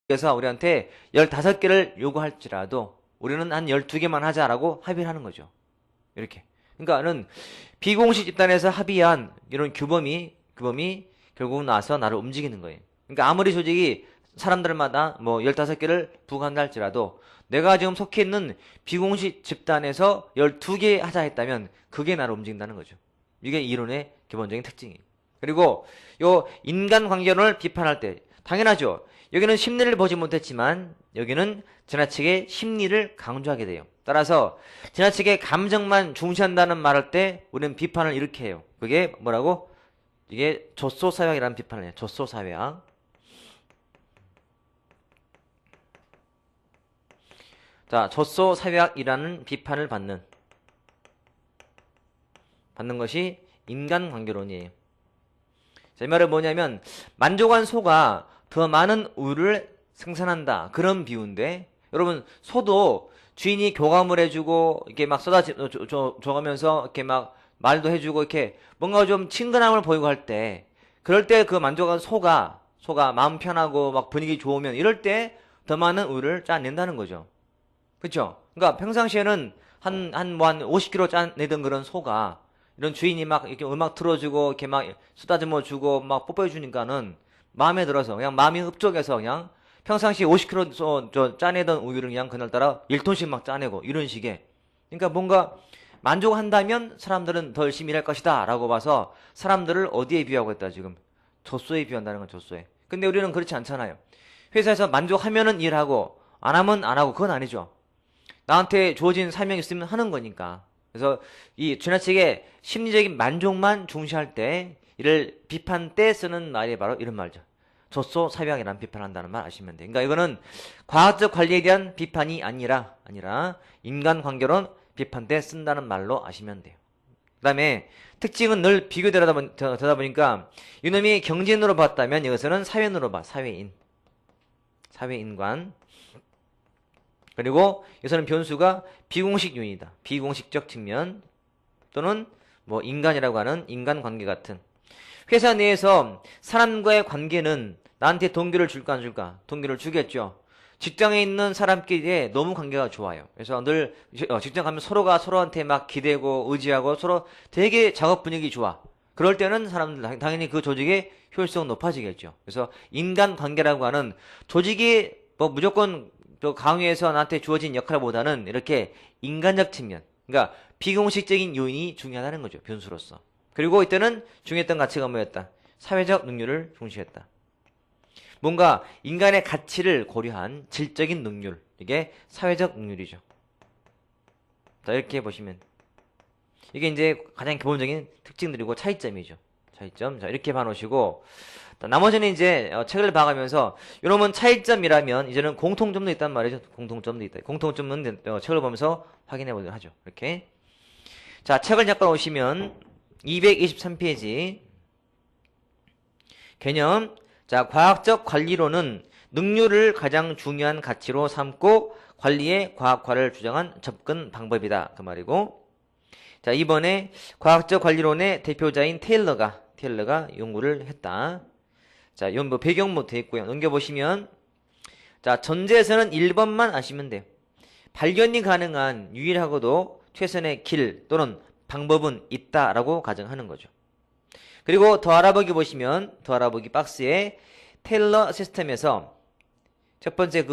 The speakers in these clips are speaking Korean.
그래서 우리한테 15개를 요구할지라도 우리는 한 12개만 하자라고 합의를 하는 거죠. 이렇게. 그러니까는 비공식 집단에서 합의한 이런 규범이 결국 나서 나를 움직이는 거예요. 그러니까 아무리 조직이 사람들마다 뭐 15개를 부과한다 할지라도 내가 지금 속해 있는 비공식 집단에서 12개 하자 했다면 그게 나를 움직인다는 거죠. 이게 이론의 기본적인 특징이에요. 그리고 요 인간관계론을 비판할 때 당연하죠. 여기는 심리를 보지 못했지만 여기는 지나치게 심리를 강조하게 돼요. 따라서 지나치게 감정만 중시한다는 말할 때 우리는 비판을 이렇게 해요. 그게 뭐라고? 이게 조소사회학이라는 비판을 해요. 조소사회학. 자, 조소사회학이라는 비판을 받는 것이 인간관계론이에요. 자, 이 말은 뭐냐면 만족한 소가 더 많은 우유를 생산한다. 그런 비유인데 여러분 소도 주인이 교감을 해주고 이렇게 막 줘가면서 이렇게 막 말도 해주고 이렇게 뭔가 좀 친근함을 보이고 할 때 그럴 때 그 만족한 소가 마음 편하고 막 분위기 좋으면 이럴 때 더 많은 우유를 짜낸다는 거죠. 그쵸? 그러니까 평상시에는 한 50kg 짜내던 그런 소가 이런 주인이 막 이렇게 음악 틀어주고 이렇게 막 쓰다듬어 주고 막 뽀뽀해 주니까는 마음에 들어서 그냥 마음이 흡족해서 그냥 평상시 50kg 짜내던 우유를 그냥 그날따라 1톤씩 막 짜내고 이런 식의. 그러니까 뭔가 만족한다면 사람들은 더 열심히 일할 것이다 라고 봐서 사람들을 어디에 비유하고 있다 지금? 젖소에 비유한다는 건 젖소에. 근데 우리는 그렇지 않잖아요. 회사에서 만족하면은 일하고 안 하면 안 하고 그건 아니죠. 나한테 주어진 사명이 있으면 하는 거니까. 그래서 이 지나치게 심리적인 만족만 중시할 때 이를 비판 때 쓰는 말이 바로 이런 말이죠. 조소사회학이라는 비판한다는 말 아시면 돼요. 그러니까 이거는 과학적 관리에 대한 비판이 아니라 인간관계론 비판 때 쓴다는 말로 아시면 돼요. 그 다음에 특징은 늘 비교되다 보니까 이놈이 경진으로 봤다면 이것은 사회인으로 봐. 사회인관. 그리고 여기서는 변수가 비공식 요인이다. 비공식적 측면 또는 뭐 인간이라고 하는 인간관계 같은. 회사 내에서 사람과의 관계는 나한테 동기를 줄까 안 줄까? 동기를 주겠죠. 직장에 있는 사람끼리 너무 관계가 좋아요. 그래서 늘 직장 가면 서로가 서로한테 막 기대고 의지하고 서로 되게 작업 분위기 좋아. 그럴 때는 사람들 당연히 그 조직의 효율성은 높아지겠죠. 그래서 인간관계라고 하는 조직이 뭐 무조건 강요해서 나한테 주어진 역할보다는 이렇게 인간적 측면, 그러니까 비공식적인 요인이 중요하다는 거죠. 변수로서. 그리고 이때는 중요했던 가치가 뭐였다? 사회적 능률을 중시했다. 뭔가 인간의 가치를 고려한 질적인 능률, 이게 사회적 능률이죠. 자, 이렇게 보시면 이게 이제 가장 기본적인 특징들이고 차이점이죠. 차이점. 자, 이렇게 봐놓으시고 나머지는 이제 책을 봐가면서 이놈은 차이점이라면 이제는 공통점도 있단 말이죠. 공통점도 있다. 공통점은 책을 보면서 확인해 보도록 하죠. 이렇게. 자, 책을 잠깐 오시면 223페이지 개념. 자, 과학적 관리론은 능률을 가장 중요한 가치로 삼고 관리의 과학화를 주장한 접근 방법이다. 그 말이고. 자, 이번에 과학적 관리론의 대표자인 테일러가 연구를 했다. 자, 이건 뭐 배경부터 돼 있고요. 넘겨보시면 자, 전제에서는 1번만 아시면 돼요. 발견이 가능한 유일하고도 최선의 길 또는 방법은 있다라고 가정하는 거죠. 그리고 더 알아보기 보시면 더 알아보기 박스에 테일러 시스템에서 첫 번째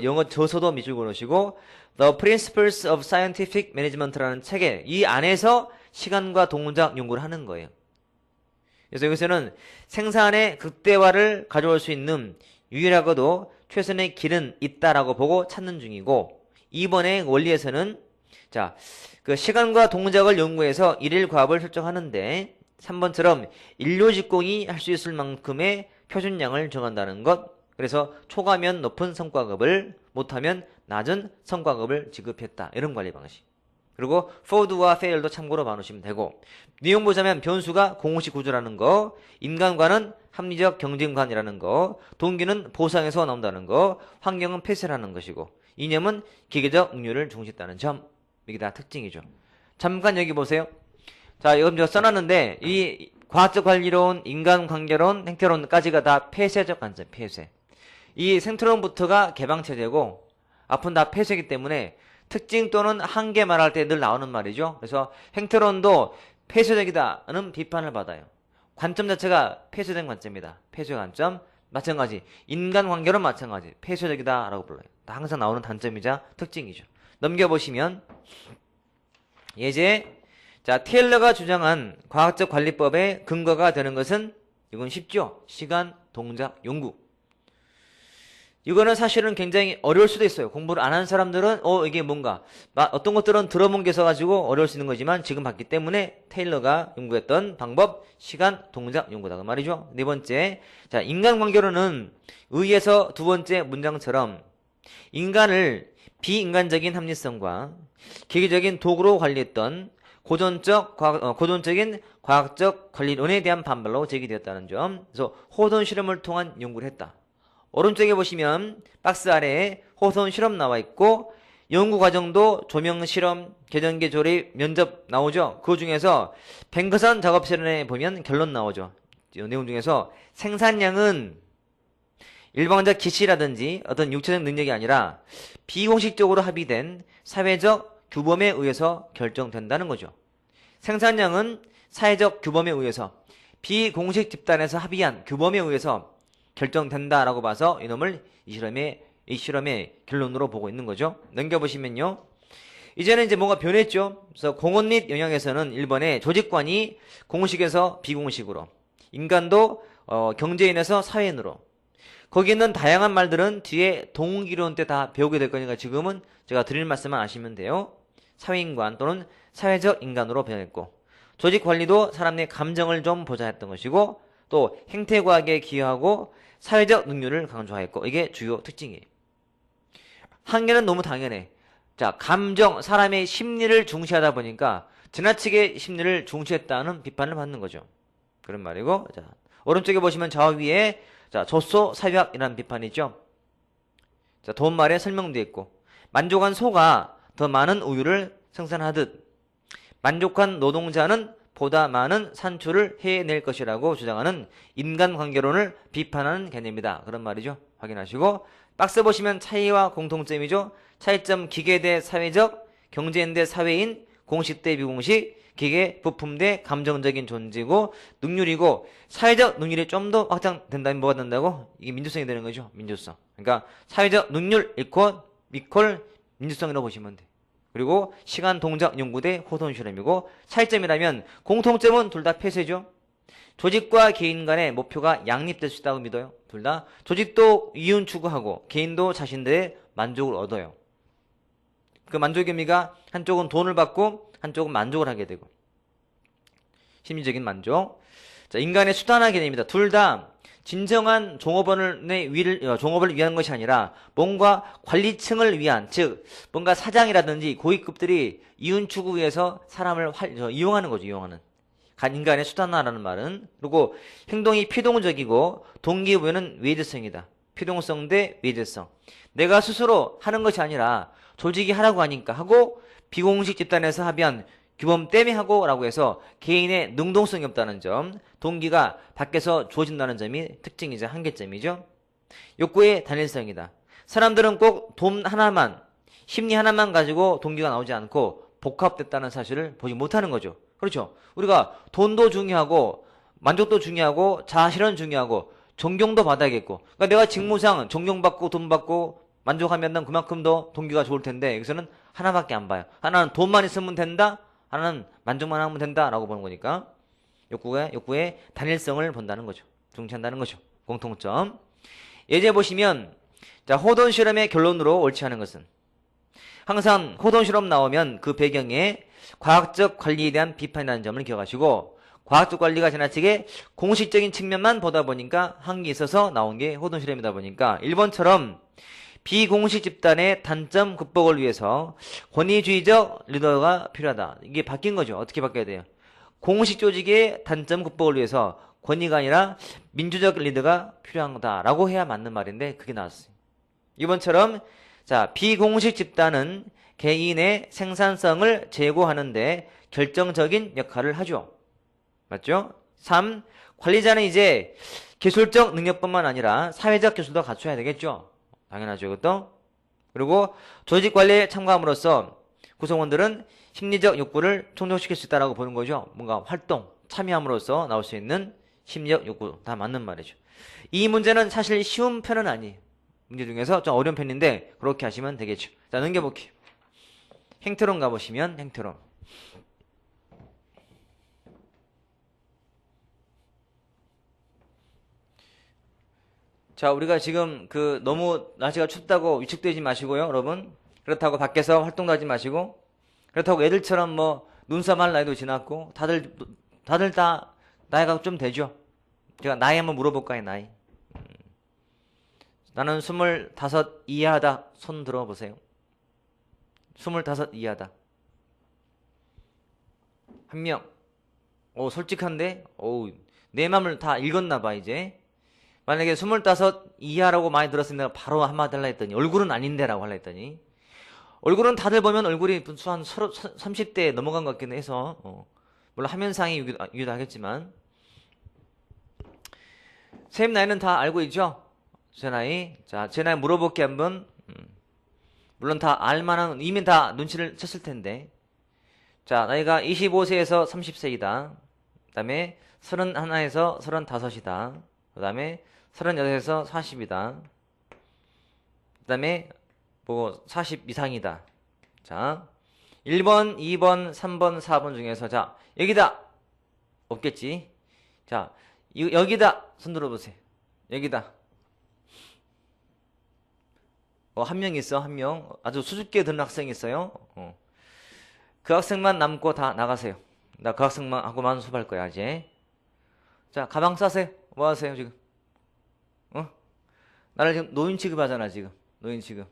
영어 저서도 미줄고 놓으시고 The Principles of Scientific Management라는 책에 이 안에서 시간과 동작 연구를 하는 거예요. 그래서 여기서는 생산의 극대화를 가져올 수 있는 유일하고도 최선의 길은 있다라고 보고 찾는 중이고 2번의 원리에서는 자, 그 시간과 동작을 연구해서 일일 과업을 설정하는데 3번처럼 인류 직공이 할 수 있을 만큼의 표준량을 정한다는 것. 그래서 초과하면 높은 성과급을 못하면 낮은 성과급을 지급했다. 이런 관리 방식. 그리고 forward와 fail도 참고로 봐놓으시면 되고 내용 보자면 변수가 공식 구조라는 거, 인간과는 합리적 경쟁관이라는 거, 동기는 보상에서 나온다는 거, 환경은 폐쇄라는 것이고 이념은 기계적 능률을 중시했다는 점. 이게 다 특징이죠. 잠깐 여기 보세요. 자, 여기 제가 써놨는데 이 과학적 관리론, 인간관계론, 행태론까지가 다 폐쇄적 관점, 폐쇄. 이 생트론부터가 개방체제고 앞은 다 폐쇄이기 때문에 특징 또는 한계 말할 때 늘 나오는 말이죠. 그래서 행트론도 폐쇄적이다는 비판을 받아요. 관점 자체가 폐쇄된 관점이다. 폐쇄 관점. 마찬가지. 인간관계는 마찬가지. 폐쇄적이다 라고 불러요. 항상 나오는 단점이자 특징이죠. 넘겨보시면 예제. 자, 테일러가 주장한 과학적 관리법의 근거가 되는 것은 이건 쉽죠. 시간, 동작, 연구. 이거는 사실은 굉장히 어려울 수도 있어요. 공부를 안 하는 사람들은 이게 뭔가 어떤 것들은 들어본 게 있어가지고 어려울 수 있는 거지만 지금 봤기 때문에 테일러가 연구했던 방법, 시간, 동작, 연구다 그 말이죠. 네 번째, 자 인간관계로는 의에서 두 번째 문장처럼 인간을 비인간적인 합리성과 기계적인 도구로 관리했던 고전적인 과학적 관리론에 대한 반발로 제기되었다는 점. 그래서 호돈 실험을 통한 연구를 했다. 오른쪽에 보시면 박스 아래에 호손 실험 나와 있고 연구 과정도 조명 실험, 계전기 조립, 면접 나오죠. 그 중에서 뱅크선 작업실에 보면 결론 나오죠. 내용 중에서 생산량은 일방적 기치라든지 어떤 육체적 능력이 아니라 비공식적으로 합의된 사회적 규범에 의해서 결정된다는 거죠. 생산량은 사회적 규범에 의해서 비공식 집단에서 합의한 규범에 의해서 결정된다라고 봐서 이놈을 이 실험의 결론으로 보고 있는 거죠. 넘겨보시면요. 이제는 이제 뭔가 변했죠. 그래서 공원 및 영역에서는 1번에 조직관이 공식에서 비공식으로, 인간도 경제인에서 사회인으로. 거기 있는 다양한 말들은 뒤에 동기론 때 다 배우게 될 거니까 지금은 제가 드릴 말씀만 아시면 돼요. 사회인관 또는 사회적 인간으로 변했고, 조직관리도 사람의 감정을 좀 보좌했던 것이고, 또 행태과학에 기여하고 사회적 능률을 강조하였고, 이게 주요 특징이에요. 한계는 너무 당연해. 자, 감정, 사람의 심리를 중시하다 보니까 지나치게 심리를 중시했다는 비판을 받는 거죠. 그런 말이고, 자, 오른쪽에 보시면 저 위에 자, 조소 사회학이라는 비판이 있죠. 자, 도움말에 설명되어 있고, 만족한 소가 더 많은 우유를 생산하듯 만족한 노동자는 보다 많은 산출을 해낼 것이라고 주장하는 인간관계론을 비판하는 개념이다. 그런 말이죠. 확인하시고 박스 보시면 차이와 공통점이죠. 차이점 기계 대 사회적, 경제인 대 사회인, 공식 대 비공식, 기계, 부품 대 감정적인 존재고 능률이고 사회적 능률이 좀 더 확장된다면 뭐가 된다고? 이게 민주성이 되는 거죠. 민주성. 그러니까 사회적 능률 이퀄 민주성이라고 보시면 돼. 그리고 시간 동작 연구대 호돈 실험이고 차이점이라면 공통점은 둘 다 폐쇄죠. 조직과 개인 간의 목표가 양립될 수 있다고 믿어요. 둘 다. 조직도 이윤 추구하고 개인도 자신들의 만족을 얻어요. 그 만족의 의미가 한쪽은 돈을 받고 한쪽은 만족을 하게 되고 심리적인 만족. 자, 인간의 수단화 개념입니다. 둘 다 진정한 종업원을 위한 것이 아니라 뭔가 관리층을 위한, 즉 뭔가 사장이라든지 고위급들이 이윤 추구 위해서 사람을 이용하는 거죠. 이용하는 인간의 수단화라는 말은. 그리고 행동이 피동적이고 동기부여는 외제성이다. 피동성 대 외제성. 내가 스스로 하는 것이 아니라 조직이 하라고 하니까 하고 비공식 집단에서 합의한 규범 때문에 하고 라고 해서 개인의 능동성이 없다는 점, 동기가 밖에서 주어진다는 점이 특징이자 한계점이죠. 욕구의 단일성이다. 사람들은 꼭 돈 하나만, 심리 하나만 가지고 동기가 나오지 않고 복합됐다는 사실을 보지 못하는 거죠. 그렇죠. 우리가 돈도 중요하고 만족도 중요하고 자아실현 중요하고 존경도 받아야겠고, 그러니까 내가 직무상 존경받고 돈 받고 만족하면 그만큼 더 동기가 좋을 텐데 여기서는 하나밖에 안 봐요. 하나는 돈만 있으면 된다, 하나는 만족만 하면 된다라고 보는 거니까 욕구의 단일성을 본다는 거죠. 중시한다는 거죠. 공통점. 예제 보시면 자, 호돈 실험의 결론으로 옳지 않은 것은, 항상 호돈 실험 나오면 그 배경에 과학적 관리에 대한 비판이라는 점을 기억하시고, 과학적 관리가 지나치게 공식적인 측면만 보다 보니까 한계 있어서 나온 게 호돈 실험이다 보니까 1번처럼 비공식 집단의 단점 극복을 위해서 권위주의적 리더가 필요하다. 이게 바뀐 거죠. 어떻게 바뀌어야 돼요? 공식 조직의 단점 극복을 위해서 권위가 아니라 민주적 리더가 필요하다라고 해야 맞는 말인데 그게 나왔어요. 이번처럼 자, 비공식 집단은 개인의 생산성을 제고하는데 결정적인 역할을 하죠. 맞죠? 3. 관리자는 이제 기술적 능력뿐만 아니라 사회적 기술도 갖춰야 되겠죠. 당연하죠, 이것도. 그리고 조직 관리에 참가함으로써 구성원들은 심리적 욕구를 충족시킬 수 있다고 보는 거죠. 뭔가 활동, 참여함으로써 나올 수 있는 심리적 욕구. 다 맞는 말이죠. 이 문제는 사실 쉬운 편은 아니에요. 문제 중에서 좀 어려운 편인데 그렇게 하시면 되겠죠. 자, 넘겨볼게요. 행태론 가보시면 행태론. 자, 우리가 지금 너무 날씨가 춥다고 위축되지 마시고요, 여러분. 그렇다고 밖에서 활동도 하지 마시고, 그렇다고 애들처럼 뭐 눈싸움 할 나이도 지났고, 다들 다 나이가 좀 되죠. 제가 나이 한번 물어볼까요, 나이? 나는 25 이하다. 손 들어보세요. 25 이하다. 한 명. 오, 솔직한데? 오, 내 맘을 다 읽었나 봐, 이제. 만약에 25 이하라고 많이 들었으면 내가 바로 한마디 하려 했더니, 얼굴은 아닌데 라고 하려 했더니, 얼굴은 다들 보면 얼굴이 한 30대 넘어간 것 같긴 해서, 물론 화면상이기도 하겠지만, 선생님 나이는 다 알고 있죠? 제 나이. 자, 제 나이 물어볼게 한번. 물론 다 알만한, 이미 다 눈치를 챘을 텐데. 자, 나이가 25세에서 30세이다. 그 다음에 31에서 35이다. 그 다음에 38에서 40이다. 그 다음에 뭐 40 이상이다. 자, 1번, 2번, 3번, 4번 중에서 자, 여기다. 없겠지. 자, 여기다. 손 들어보세요. 여기다. 한 명 있어, 한 명. 아주 수줍게 드는 학생이 있어요. 그 학생만 남고 다 나가세요. 나 그 학생만 하고만 수업할 거야, 이제. 자, 가방 싸세요. 뭐 하세요, 지금? 나를 지금 노인 취급하잖아, 지금. 노인 취급.